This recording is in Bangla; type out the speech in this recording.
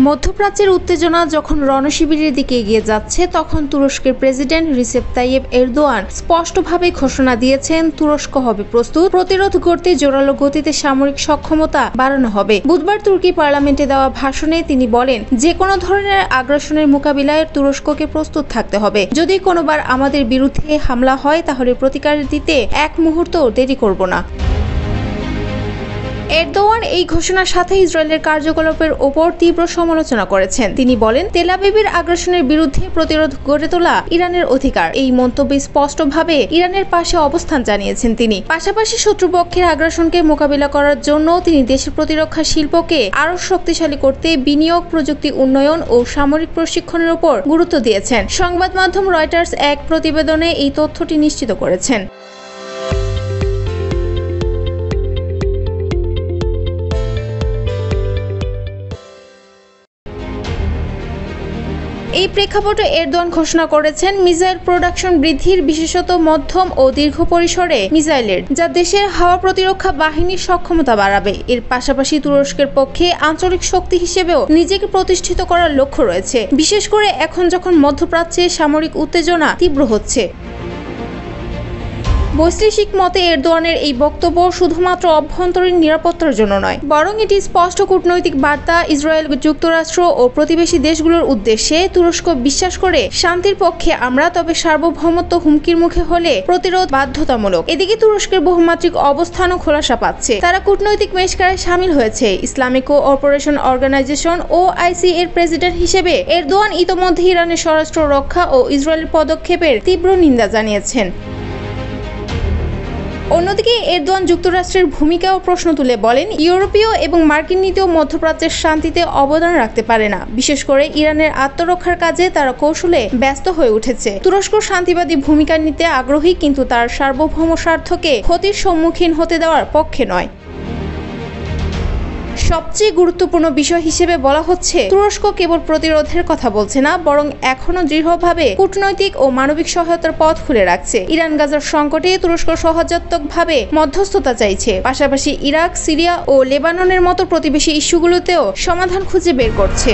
মধ্যপ্রাচ্যের উত্তেজনা যখন রণশিবিরের দিকে এগিয়ে যাচ্ছে তখন তুরস্কের প্রেসিডেন্ট রিসেপ তাইয়েব এরদোয়ান স্পষ্টভাবে ঘোষণা দিয়েছেন তুরস্ক হবে প্রস্তুত, প্রতিরোধ করতে জোরালো গতিতে সামরিক সক্ষমতা বাড়ানো হবে। বুধবার তুর্কি পার্লামেন্টে দেওয়া ভাষণে তিনি বলেন, যে কোনো ধরনের আগ্রাসনের মোকাবিলায় তুরস্ককে প্রস্তুত থাকতে হবে। যদি কোনোবার আমাদের বিরুদ্ধে হামলা হয় তাহলে প্রতিকার দিতে এক মুহূর্ত দেরি করব না। এরদোয়ান এই ঘোষণার সাথে ইসরায়েলের কার্যকলাপের ওপর তীব্র সমালোচনা করেছেন। তিনি বলেন, তেল আবিবের আগ্রাসনের বিরুদ্ধে প্রতিরোধ গড়ে তোলা ইরানের অধিকার। এই মন্তব্যে স্পষ্টভাবে ইরানের পাশে অবস্থান জানিয়েছেন তিনি। পাশাপাশি শত্রুপক্ষের আগ্রাসনকে মোকাবিলা করার জন্য তিনি দেশের প্রতিরক্ষা শিল্পকে আরও শক্তিশালী করতে বিনিয়োগ, প্রযুক্তি উন্নয়ন ও সামরিক প্রশিক্ষণের উপর গুরুত্ব দিয়েছেন। সংবাদ মাধ্যম রয়টার্স এক প্রতিবেদনে এই তথ্যটি নিশ্চিত করেছেন। এই প্রেক্ষাপটে এরদোয়ান ঘোষণা করেছেন মিসাইল প্রোডাকশন বৃদ্ধির, বিশেষত মধ্যম ও দীর্ঘ পরিসরে মিসাইলের, যা দেশের হাওয়া প্রতিরক্ষা বাহিনীর সক্ষমতা বাড়াবে। এর পাশাপাশি তুরস্কের পক্ষে আঞ্চলিক শক্তি হিসেবেও নিজেকে প্রতিষ্ঠিত করার লক্ষ্য রয়েছে, বিশেষ করে এখন যখন মধ্যপ্রাচ্যে সামরিক উত্তেজনা তীব্র হচ্ছে। বৈশ্লেষিক মতে এরদোয়ানের এই বক্তব্য শুধুমাত্র অভ্যন্তরীণ নিরাপত্তার জন্য নয়, বরং এটি স্পষ্ট কূটনৈতিক বার্তা ইসরায়েল, যুক্তরাষ্ট্র ও প্রতিবেশী দেশগুলোর উদ্দেশ্যে। তুরস্ক বিশ্বাস করে শান্তির পক্ষে আমরা, তবে সার্বভৌমত্ব হুমকির মুখে হলে প্রতিরোধ বাধ্যতামূলক। এদিকে তুরস্কের বহুমাত্রিক অবস্থানও খোলাসা পাচ্ছে। তারা কূটনৈতিক মেশকারে সামিল হয়েছে। ইসলামিক কোঅপারেশন অর্গানাইজেশন OIC এর প্রেসিডেন্ট হিসেবে এরদোয়ান ইতোমধ্যে ইরানের স্বরাষ্ট্র রক্ষা ও ইসরায়েলের পদক্ষেপের তীব্র নিন্দা জানিয়েছেন। অন্যদিকে এরদোয়ান যুক্তরাষ্ট্রের ভূমিকাও প্রশ্ন তুলে বলেন, ইউরোপীয় এবং মার্কিন নীতিও মধ্যপ্রাচ্যের শান্তিতে অবদান রাখতে পারে না। বিশেষ করে ইরানের আত্মরক্ষার কাজে তারা কৌশলে ব্যস্ত হয়ে উঠেছে। তুরস্ক শান্তিবাদী ভূমিকা নিতে আগ্রহী, কিন্তু তার সার্বভৌম স্বার্থকে ক্ষতির সম্মুখীন হতে দেওয়ার পক্ষে নয়। সবচেয়ে গুরুত্বপূর্ণ বিষয় হিসেবে বলা হচ্ছে, তুরস্ক কেবল প্রতিরোধের কথা বলছে না, বরং এখনো দৃঢ়ভাবে কূটনৈতিক ও মানবিক সহায়তার পথ খুলে রাখছে। ইরান গাজার সংকটে তুরস্ক সহজাত্মকভাবে মধ্যস্থতা চাইছে, পাশাপাশি ইরাক, সিরিয়া ও লেবাননের মতো প্রতিবেশী ইস্যুগুলোতেও সমাধান খুঁজে বের করছে।